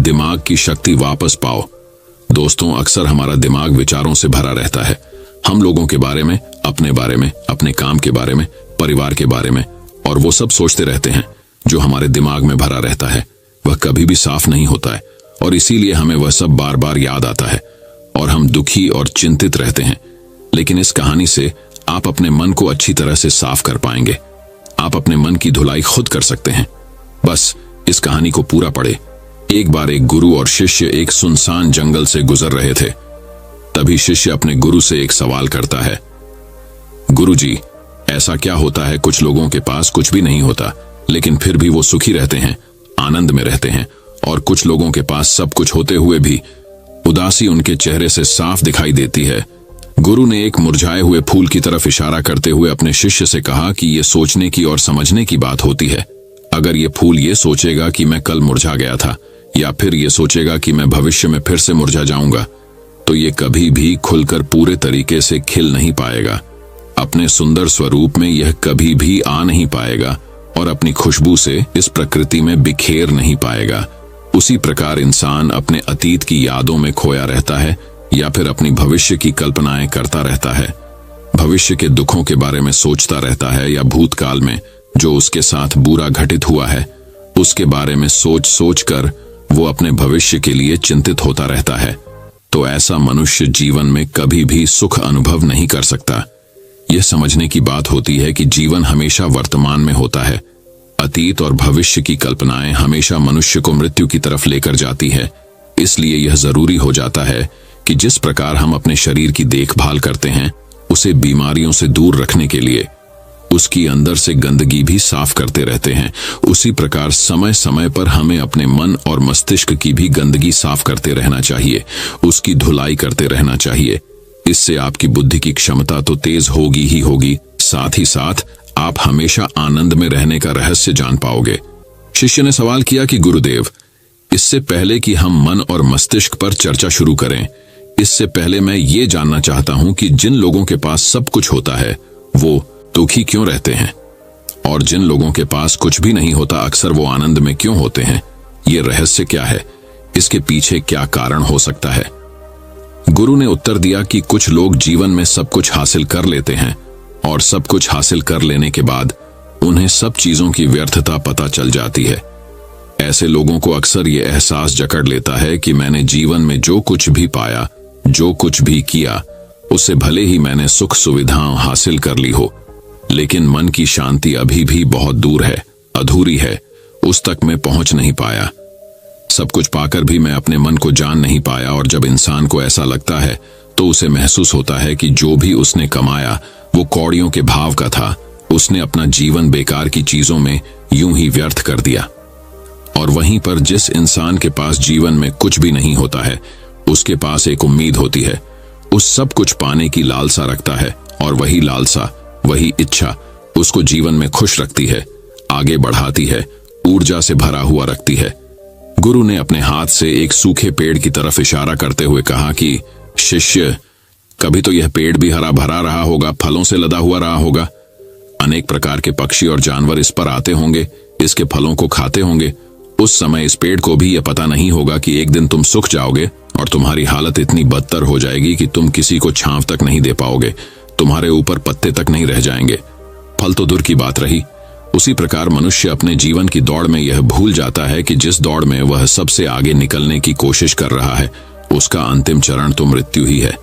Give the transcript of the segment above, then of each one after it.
दिमाग की शक्ति वापस पाओ। दोस्तों, अक्सर हमारा दिमाग विचारों से भरा रहता है। हम लोगों के बारे में, अपने बारे में, अपने काम के बारे में, परिवार के बारे में, और वो सब सोचते रहते हैं। जो हमारे दिमाग में भरा रहता है वह कभी भी साफ नहीं होता है, और इसीलिए हमें वह सब बार बार याद आता है और हम दुखी और चिंतित रहते हैं। लेकिन इस कहानी से आप अपने मन को अच्छी तरह से साफ कर पाएंगे। आप अपने मन की धुलाई खुद कर सकते हैं। बस इस कहानी को पूरा पढ़े। एक बार एक गुरु और शिष्य एक सुनसान जंगल से गुजर रहे थे। तभी शिष्य अपने गुरु से एक सवाल करता है, गुरुजी, ऐसा क्या होता है कुछ लोगों के पास कुछ भी नहीं होता, लेकिन फिर भी वो सुखी रहते हैं, आनंद में रहते हैं, और कुछ लोगों के पास सब कुछ होते हुए भी उदासी उनके चेहरे से साफ दिखाई देती है। गुरु ने एक मुरझाए हुए फूल की तरफ इशारा करते हुए अपने शिष्य से कहा कि यह सोचने की और समझने की बात होती है। अगर ये फूल ये सोचेगा कि मैं कल मुरझा गया था, या फिर ये सोचेगा कि मैं भविष्य में फिर से मुरझा जाऊंगा, तो ये कभी भी खुलकर पूरे तरीके से खिल नहीं पाएगा। अपने सुंदर स्वरूप में यह कभी भी आ नहीं पाएगा और अपनी खुशबू से इस प्रकृति में बिखेर नहीं पाएगा। उसी प्रकार इंसान अपने अतीत की यादों में खोया रहता है या फिर अपनी भविष्य की कल्पनाएं करता रहता है। भविष्य के दुखों के बारे में सोचता रहता है, या भूतकाल में जो उसके साथ बुरा घटित हुआ है उसके बारे में सोच सोच कर वो अपने भविष्य के लिए चिंतित होता रहता है। तो ऐसा मनुष्य जीवन में कभी भी सुख अनुभव नहीं कर सकता। यह समझने की बात होती है कि जीवन हमेशा वर्तमान में होता है। अतीत और भविष्य की कल्पनाएं हमेशा मनुष्य को मृत्यु की तरफ लेकर जाती है। इसलिए यह जरूरी हो जाता है कि जिस प्रकार हम अपने शरीर की देखभाल करते हैं उसे बीमारियों से दूर रखने के लिए उसकी अंदर से गंदगी भी साफ करते रहते हैं, उसी प्रकार समय समय पर हमें अपने मन और मस्तिष्क की भी गंदगी साफ करते रहना चाहिए, उसकी धुलाई करते रहना चाहिए। इससे आपकी बुद्धि की क्षमता तो तेज होगी ही होगी, साथ ही साथ आप हमेशा आनंद में रहने का रहस्य जान पाओगे। शिष्य ने सवाल किया कि गुरुदेव, इससे पहले कि हम मन और मस्तिष्क पर चर्चा शुरू करें, इससे पहले मैं ये जानना चाहता हूं कि जिन लोगों के पास सब कुछ होता है वो दुखी क्यों रहते हैं, और जिन लोगों के पास कुछ भी नहीं होता अक्सर वो आनंद में क्यों होते हैं? ये रहस्य क्या है? इसके पीछे क्या कारण हो सकता है? गुरु ने उत्तर दिया कि कुछ लोग जीवन में सब कुछ हासिल कर लेते हैं और सब कुछ हासिल कर लेने के बाद उन्हें सब चीजों की व्यर्थता पता चल जाती है। ऐसे लोगों को अक्सर ये एहसास जकड़ लेता है कि मैंने जीवन में जो कुछ भी पाया, जो कुछ भी किया, उससे भले ही मैंने सुख सुविधाएं हासिल कर ली हो, लेकिन मन की शांति अभी भी बहुत दूर है, अधूरी है, उस तक मैं पहुंच नहीं पाया। सब कुछ पाकर भी मैं अपने मन को जान नहीं पाया। और जब इंसान को ऐसा लगता है तो उसे महसूस होता है कि जो भी उसने कमाया वो कौड़ियों के भाव का था। उसने अपना जीवन बेकार की चीजों में यूं ही व्यर्थ कर दिया। और वहीं पर जिस इंसान के पास जीवन में कुछ भी नहीं होता है उसके पास एक उम्मीद होती है, उस सब कुछ पाने की लालसा रखता है, और वही लालसा, वही इच्छा उसको जीवन में खुश रखती है, आगे बढ़ाती है, ऊर्जा से भरा हुआ रखती है। गुरु ने अपने हाथ से एक सूखे पेड़ की तरफ इशारा करते हुए कहा कि शिष्य, कभी तो यह पेड़ भी हरा भरा रहा होगा, फलों से लदा हुआ रहा होगा। अनेक प्रकार के पक्षी और जानवर इस पर आते होंगे, इसके फलों को खाते होंगे। उस समय इस पेड़ को भी यह पता नहीं होगा कि एक दिन तुम सूख जाओगे और तुम्हारी हालत इतनी बदतर हो जाएगी कि तुम किसी को छांव तक नहीं दे पाओगे, तुम्हारे ऊपर पत्ते तक नहीं रह जाएंगे। फल तो दूर की बात रही। उसी प्रकार मनुष्य अपने जीवन की दौड़ में यह भूल जाता है कि जिस दौड़ में वह सबसे आगे निकलने की कोशिश कर रहा है उसका अंतिम चरण तो मृत्यु ही है।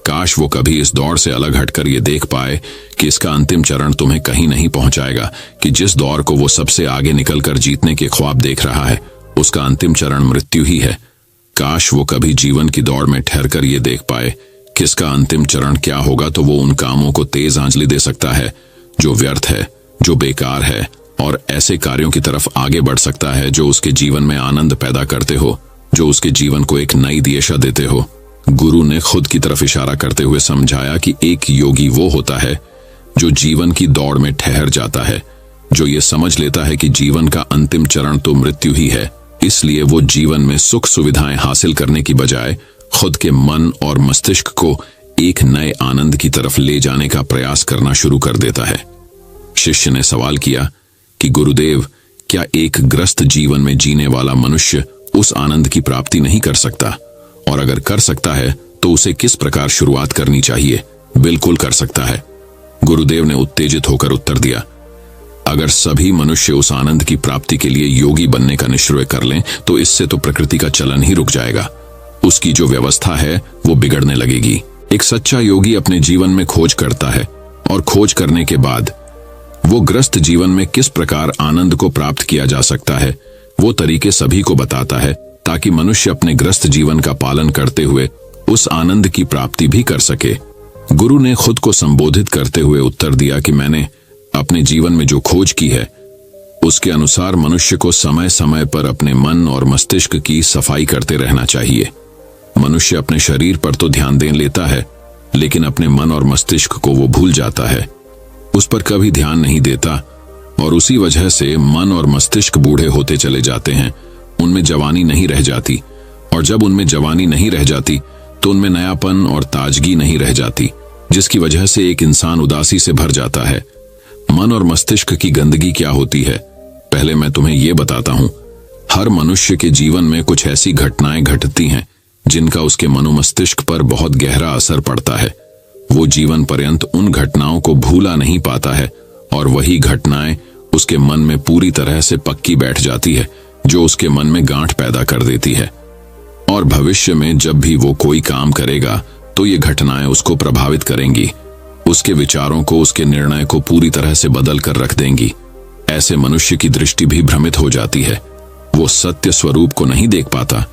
काश वो कभी इस दौड़ से अलग हटकर ये देख पाए कि इसका अंतिम चरण तुम्हें कहीं नहीं पहुंचाएगा, कि जिस दौड़ को वो सबसे आगे निकलकर जीतने के ख्वाब देख रहा है उसका अंतिम चरण मृत्यु ही है। काश वो कभी जीवन की दौड़ में ठहरकर ये देख पाए कि इसका अंतिम चरण क्या होगा, तो वो उन कामों को तेज आंचली दे सकता है जो व्यर्थ है, जो बेकार है, और ऐसे कार्यों की तरफ आगे बढ़ सकता है जो उसके जीवन में आनंद पैदा करते हो, जो उसके जीवन को एक नई दिशा देते हो। गुरु ने खुद की तरफ इशारा करते हुए समझाया कि एक योगी वो होता है जो जीवन की दौड़ में ठहर जाता है, जो ये समझ लेता है कि जीवन का अंतिम चरण तो मृत्यु ही है। इसलिए वो जीवन में सुख सुविधाएं हासिल करने की बजाय खुद के मन और मस्तिष्क को एक नए आनंद की तरफ ले जाने का प्रयास करना शुरू कर देता है। शिष्य ने सवाल किया कि गुरुदेव, क्या एक ग्रस्त जीवन में जीने वाला मनुष्य उस आनंद की प्राप्ति नहीं कर सकता, और अगर कर सकता है तो उसे किस प्रकार शुरुआत करनी चाहिए? बिल्कुल कर सकता है। गुरुदेव ने उत्तेजित होकर उत्तर दिया, अगर सभी मनुष्य उस आनंद की प्राप्ति के लिए योगी बनने का निश्चय कर लें तो इससे तो प्रकृति का चलन ही रुक जाएगा। उसकी जो व्यवस्था है वो बिगड़ने लगेगी। एक सच्चा योगी अपने जीवन में खोज करता है, और खोज करने के बाद वो ग्रस्त जीवन में किस प्रकार आनंद को प्राप्त किया जा सकता है वो तरीके सभी को बताता है, ताकि मनुष्य अपने ग्रस्त जीवन का पालन करते हुए उस आनंद की प्राप्ति भी कर सके। गुरु ने खुद को संबोधित करते हुए उत्तर दिया कि मैंने अपने जीवन में जो खोज की है उसके अनुसार मनुष्य को समय समय पर अपने मन और मस्तिष्क की सफाई करते रहना चाहिए। मनुष्य अपने शरीर पर तो ध्यान दे लेता है, लेकिन अपने मन और मस्तिष्क को वो भूल जाता है, उस पर कभी ध्यान नहीं देता, और उसी वजह से मन और मस्तिष्क बूढ़े होते चले जाते हैं। उनमें जवानी नहीं रह जाती, और जब उनमें जवानी नहीं रह जाती तो उनमें नयापन और ताजगी नहीं रह जाती, जिसकी वजह से एक इंसान उदासी से भर जाता है। मन और मस्तिष्क की गंदगी क्या होती है, पहले मैं तुम्हें यह बताता हूं। हर मनुष्य के जीवन में कुछ ऐसी घटनाएं घटती हैं जिनका उसके मनोमस्तिष्क पर बहुत गहरा असर पड़ता है। वो जीवन पर्यंत उन घटनाओं को भूला नहीं पाता है, और वही घटनाएं उसके मन में पूरी तरह से पक्की बैठ जाती है, जो उसके मन में गांठ पैदा कर देती है। और भविष्य में जब भी वो कोई काम करेगा तो ये घटनाएं उसको प्रभावित करेंगी, उसके विचारों को, उसके निर्णय को पूरी तरह से बदल कर रख देंगी। ऐसे मनुष्य की दृष्टि भी भ्रमित हो जाती है। वो सत्य स्वरूप को नहीं देख पाता,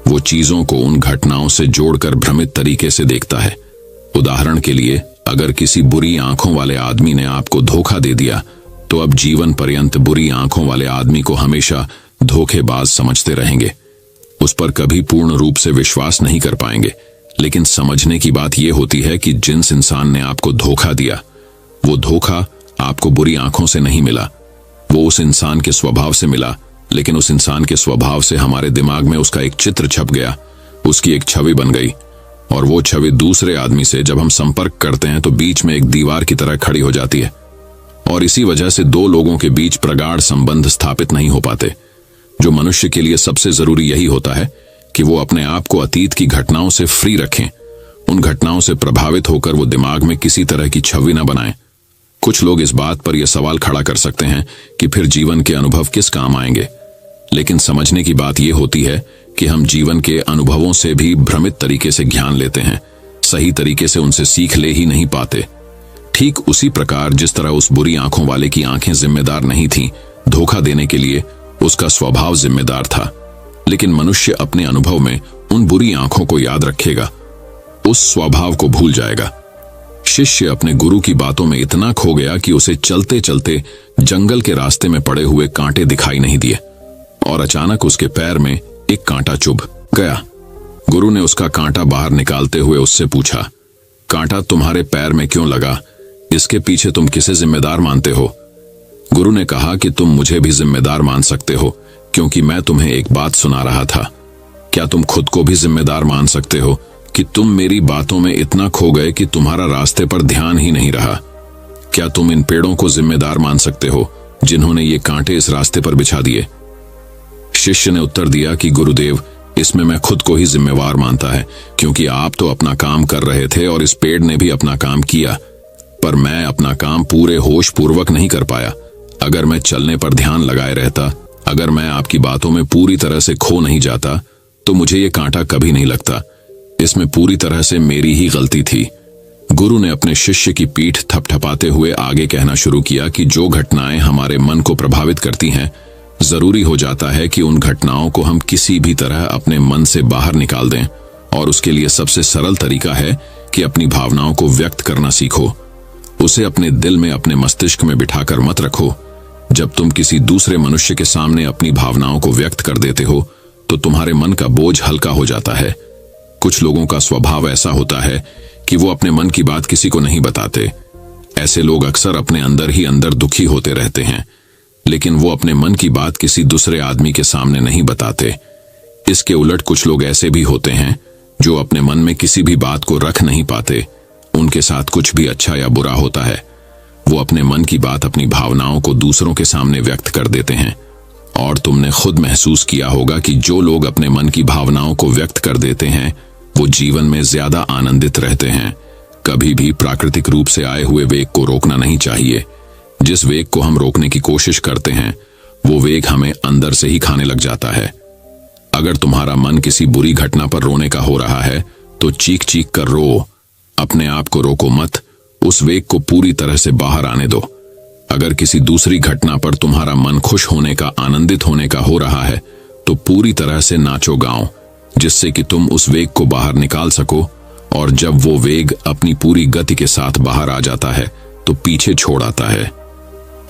वो चीजों को उन घटनाओं से जोड़कर भ्रमित तरीके से देखता है। उदाहरण के लिए, अगर किसी बुरी आंखों वाले आदमी ने आपको धोखा दे दिया तो अब जीवन पर्यंत बुरी आंखों वाले आदमी को हमेशा धोखेबाज समझते रहेंगे, उस पर कभी पूर्ण रूप से विश्वास नहीं कर पाएंगे। लेकिन समझने की बात यह होती है कि जिस इंसान ने आपको धोखा दिया, वो धोखा आपको बुरी आंखों से नहीं मिला, वो उस इंसान के स्वभाव से मिला। लेकिन उस इंसान के स्वभाव से हमारे दिमाग में उसका एक चित्र छप गया, उसकी एक छवि बन गई, और वो छवि दूसरे आदमी से जब हम संपर्क करते हैं तो बीच में एक दीवार की तरह खड़ी हो जाती है, और इसी वजह से दो लोगों के बीच प्रगाढ़ संबंध स्थापित नहीं हो पाते। जो मनुष्य के लिए सबसे जरूरी यही होता है कि वो अपने आप को अतीत की घटनाओं से फ्री रखें। उन घटनाओं से प्रभावित होकर वो दिमाग में किसी तरह की छवि न बनाएं। कुछ लोग इस बात पर यह सवाल खड़ा कर सकते हैं कि फिर जीवन के अनुभव किस काम आएंगे, लेकिन समझने की बात यह होती है कि हम जीवन के अनुभवों से भी भ्रमित तरीके से ज्ञान लेते हैं, सही तरीके से उनसे सीख ले ही नहीं पाते। ठीक उसी प्रकार जिस तरह उस बुरी आंखों वाले की आंखें जिम्मेदार नहीं थीं धोखा देने के लिए, उसका स्वभाव जिम्मेदार था। लेकिन मनुष्य अपने अनुभव में उन बुरी आंखों को याद रखेगा, उस स्वभाव को भूल जाएगा। शिष्य अपने गुरु की बातों में इतना खो गया कि उसे चलते चलते जंगल के रास्ते में पड़े हुए कांटे दिखाई नहीं दिए, और अचानक उसके पैर में एक कांटा चुभ गया। गुरु ने उसका कांटा बाहर निकालते हुए उससे पूछा, कांटा तुम्हारे पैर में क्यों लगा? इसके पीछे तुम किसे जिम्मेदार मानते हो? गुरु ने कहा कि तुम मुझे भी जिम्मेदार मान सकते हो, क्योंकि मैं तुम्हें एक बात सुना रहा था। क्या तुम खुद को भी जिम्मेदार मान सकते हो कि तुम मेरी बातों में इतना खो गए कि तुम्हारा रास्ते पर ध्यान ही नहीं रहा? क्या तुम इन पेड़ों को जिम्मेदार मान सकते हो जिन्होंने ये कांटे इस रास्ते पर बिछा दिए? शिष्य ने उत्तर दिया कि गुरुदेव, इसमें मैं खुद को ही जिम्मेवार मानता है, क्योंकि आप तो अपना काम कर रहे थे और इस पेड़ ने भी अपना काम किया, पर मैं अपना काम पूरे होश पूर्वक नहीं कर पाया। अगर मैं चलने पर ध्यान लगाए रहता, अगर मैं आपकी बातों में पूरी तरह से खो नहीं जाता, तो मुझे ये कांटा कभी नहीं लगता। इसमें पूरी तरह से मेरी ही गलती थी। गुरु ने अपने शिष्य की पीठ थपथपाते हुए आगे कहना शुरू किया कि जो घटनाएं हमारे मन को प्रभावित करती हैं, जरूरी हो जाता है कि उन घटनाओं को हम किसी भी तरह अपने मन से बाहर निकाल दें, और उसके लिए सबसे सरल तरीका है कि अपनी भावनाओं को व्यक्त करना सीखो। उसे अपने दिल में, अपने मस्तिष्क में बिठाकर मत रखो। जब तुम किसी दूसरे मनुष्य के सामने अपनी भावनाओं को व्यक्त कर देते हो तो तुम्हारे मन का बोझ हल्का हो जाता है। कुछ लोगों का स्वभाव ऐसा होता है कि वो अपने मन की बात किसी को नहीं बताते। ऐसे लोग अक्सर अपने अंदर ही अंदर दुखी होते रहते हैं, लेकिन वो अपने मन की बात किसी दूसरे आदमी के सामने नहीं बताते। इसके उलट कुछ लोग ऐसे भी होते हैं जो अपने मन में किसी भी बात को रख नहीं पाते। उनके साथ कुछ भी अच्छा या बुरा होता है, वो अपने मन की बात, अपनी भावनाओं को दूसरों के सामने व्यक्त कर देते हैं, और तुमने खुद महसूस किया होगा कि जो लोग अपने मन की भावनाओं को व्यक्त कर देते हैं वो जीवन में ज्यादा आनंदित रहते हैं। कभी भी प्राकृतिक रूप से आए हुए वेग को रोकना नहीं चाहिए। जिस वेग को हम रोकने की कोशिश करते हैं वो वेग हमें अंदर से ही खाने लग जाता है। अगर तुम्हारा मन किसी बुरी घटना पर रोने का हो रहा है तो चीख चीख कर रो, अपने आप को रोको मत, उस वेग को पूरी तरह से बाहर आने दो। अगर किसी दूसरी घटना पर तुम्हारा मन खुश होने का, आनंदित होने का हो रहा है तो पूरी तरह से नाचो गाओ, जिससे कि तुम उस वेग को बाहर निकाल सको। और जब वो वेग अपनी पूरी गति के साथ बाहर आ जाता है तो पीछे छोड़ आता है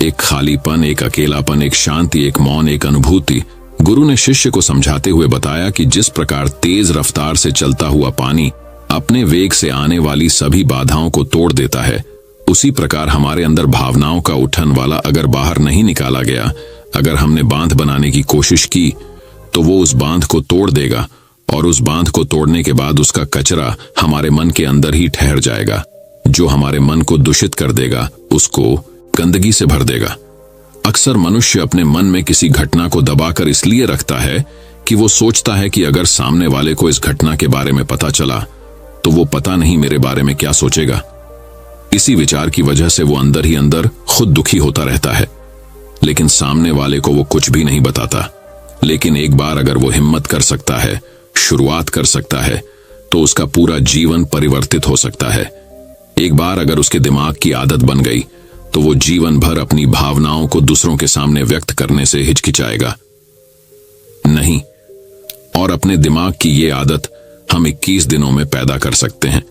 एक खालीपन, एक अकेलापन, एक शांति, एक मौन, एक अनुभूति। गुरु ने शिष्य को समझाते हुए बताया कि जिस प्रकार तेज रफ्तार से चलता हुआ पानी अपने वेग से आने वाली सभी बाधाओं को तोड़ देता है, उसी प्रकार हमारे अंदर भावनाओं का उठन वाला अगर बाहर नहीं निकाला गया, अगर हमने बांध बनाने की कोशिश की तो वो उस बांध को तोड़ देगा और उस बांध को तोड़ने के बाद उसका कचरा हमारे मन के अंदर ही ठहर जाएगा, जो हमारे मन को दूषित कर देगा, उसको गंदगी से भर देगा। अक्सर मनुष्य अपने मन में किसी घटना को दबाकर इसलिए रखता है कि वो सोचता है कि अगर सामने वाले को इस घटना के बारे में पता चला तो वो पता नहीं मेरे बारे में क्या सोचेगा। इसी विचार की वजह से वो अंदर ही अंदर खुद दुखी होता रहता है, लेकिन सामने वाले को वो कुछ भी नहीं बताता। लेकिन एक बार अगर वो हिम्मत कर सकता है, शुरुआत कर सकता है, तो उसका पूरा जीवन परिवर्तित हो सकता है। एक बार अगर उसके दिमाग की आदत बन गई तो वो जीवन भर अपनी भावनाओं को दूसरों के सामने व्यक्त करने से हिचकिचाएगा नहीं। और अपने दिमाग की ये आदत हम 21 दिनों में पैदा कर सकते हैं।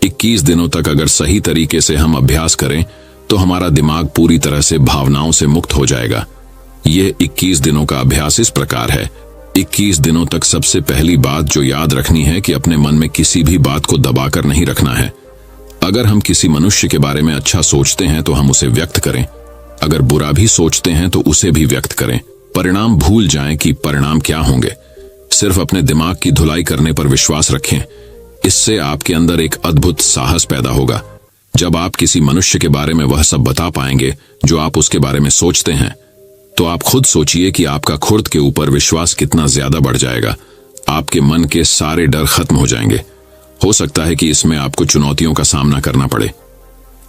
21 दिनों तक अगर सही तरीके से हम अभ्यास करें तो हमारा दिमाग पूरी तरह से भावनाओं से मुक्त हो जाएगा। यह 21 दिनों का अभ्यास इस प्रकार है। 21 दिनों तक सबसे पहली बात जो याद रखनी है कि अपने मन में किसी भी बात को दबाकर नहीं रखना है। अगर हम किसी मनुष्य के बारे में अच्छा सोचते हैं तो हम उसे व्यक्त करें, अगर बुरा भी सोचते हैं तो उसे भी व्यक्त करें। परिणाम भूल जाएं कि परिणाम क्या होंगे, सिर्फ अपने दिमाग की धुलाई करने पर विश्वास रखें। इससे आपके अंदर एक अद्भुत साहस पैदा होगा। जब आप किसी मनुष्य के बारे में वह सब बता पाएंगे जो आप उसके बारे में सोचते हैं, तो आप खुद सोचिए कि आपका खुद के ऊपर विश्वास कितना ज्यादा बढ़ जाएगा। आपके मन के सारे डर खत्म हो जाएंगे। हो सकता है कि इसमें आपको चुनौतियों का सामना करना पड़े,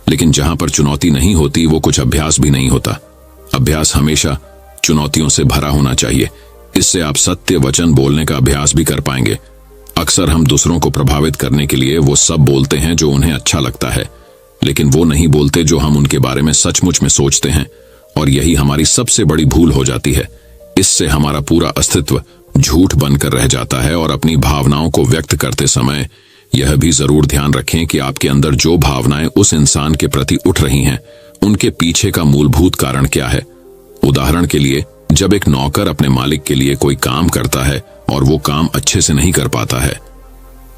लेकिन जहां पर चुनौती नहीं होती वो कुछ अभ्यास भी नहीं होता। अभ्यास हमेशा चुनौतियों से भरा होना चाहिए। इससे आप सत्य वचन बोलने का अभ्यास भी कर पाएंगे। अक्सर हम दूसरों को प्रभावित करने के लिए वो सब बोलते हैं जो उन्हें अच्छा लगता है, लेकिन वो नहीं बोलते जो हम उनके बारे में सचमुच में सोचते हैं, और यही हमारी सबसे बड़ी भूल हो जाती है। इससे हमारा पूरा अस्तित्व झूठ बनकर रह जाता है। और अपनी भावनाओं को व्यक्त करते समय यह भी जरूर ध्यान रखें कि आपके अंदर जो भावनाएं उस इंसान के प्रति उठ रही हैं, उनके पीछे का मूलभूत कारण क्या है। उदाहरण के लिए, जब एक नौकर अपने मालिक के लिए कोई काम करता है और वो काम अच्छे से नहीं कर पाता है,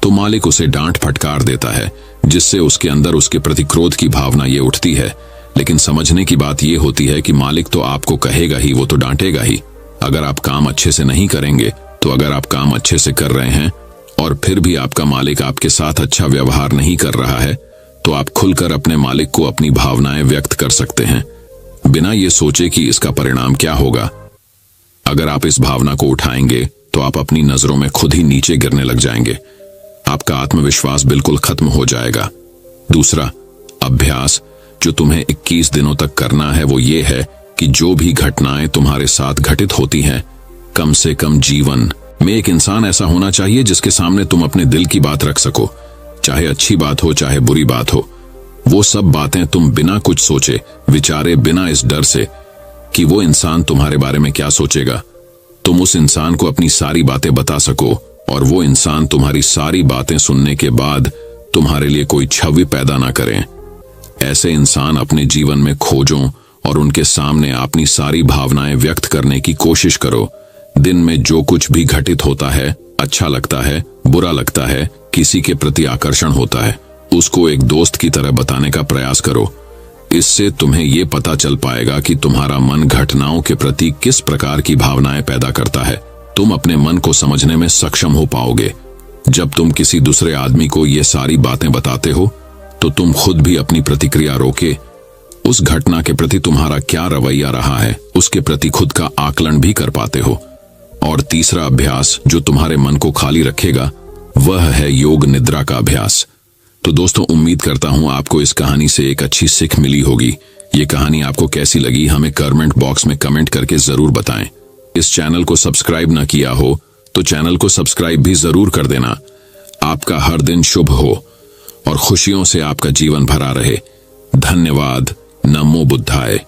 तो मालिक उसे डांट फटकार देता है, जिससे उसके अंदर उसके प्रति क्रोध की भावना ये उठती है। लेकिन समझने की बात ये होती है कि मालिक तो आपको कहेगा ही, वो तो डांटेगा ही। अगर आप काम अच्छे से नहीं करेंगे, तो अगर आप काम अच्छे से कर रहे हैं और फिर भी आपका मालिक आपके साथ अच्छा व्यवहार नहीं कर रहा है, तो आप खुलकर अपने मालिक को अपनी भावनाएं व्यक्त कर सकते हैं, बिना ये सोचे कि इसका परिणाम क्या होगा। अगर आप इस भावना को उठाएंगे तो आप अपनी नजरों में खुद ही नीचे गिरने लग जाएंगे। आपका आत्मविश्वास बिल्कुल खत्म हो जाएगा। दूसरा अभ्यास जो तुम्हें 21 दिनों तक करना है वो ये है कि जो भी घटनाएं तुम्हारे साथ घटित होती हैं, कम से कम जीवन में एक इंसान ऐसा होना चाहिए जिसके सामने तुम अपने दिल की बात रख सको। चाहे अच्छी बात हो, चाहे बुरी बात हो, वो सब बातें तुम बिना कुछ सोचे विचारे, बिना इस डर से कि वो इंसान तुम्हारे बारे में क्या सोचेगा, तुम उस इंसान को अपनी सारी बातें बता सको और वो इंसान तुम्हारी सारी बातें सुनने के बाद तुम्हारे लिए कोई छवि पैदा ना करें। ऐसे इंसान अपने जीवन में खोजो और उनके सामने अपनी सारी भावनाएं व्यक्त करने की कोशिश करो। दिन में जो कुछ भी घटित होता है, अच्छा लगता है, बुरा लगता है, किसी के प्रति आकर्षण होता है, उसको एक दोस्त की तरह बताने का प्रयास करो। इससे तुम्हें ये पता चल पाएगा कि तुम्हारा मन घटनाओं के प्रति किस प्रकार की भावनाएं पैदा करता है। तुम अपने मन को समझने में सक्षम हो पाओगे। जब तुम किसी दूसरे आदमी को ये सारी बातें बताते हो, तो तुम खुद भी अपनी प्रतिक्रिया रोके उस घटना के प्रति तुम्हारा क्या रवैया रहा है उसके प्रति खुद का आकलन भी कर पाते हो। और तीसरा अभ्यास जो तुम्हारे मन को खाली रखेगा वह है योग निद्रा का अभ्यास। तो दोस्तों, उम्मीद करता हूं आपको इस कहानी से एक अच्छी सीख मिली होगी। ये कहानी आपको कैसी लगी हमें कमेंट बॉक्स में कमेंट करके जरूर बताएं। इस चैनल को सब्सक्राइब ना किया हो तो चैनल को सब्सक्राइब भी जरूर कर देना। आपका हर दिन शुभ हो और खुशियों से आपका जीवन भरा रहे। धन्यवाद। नमो बुद्धाय।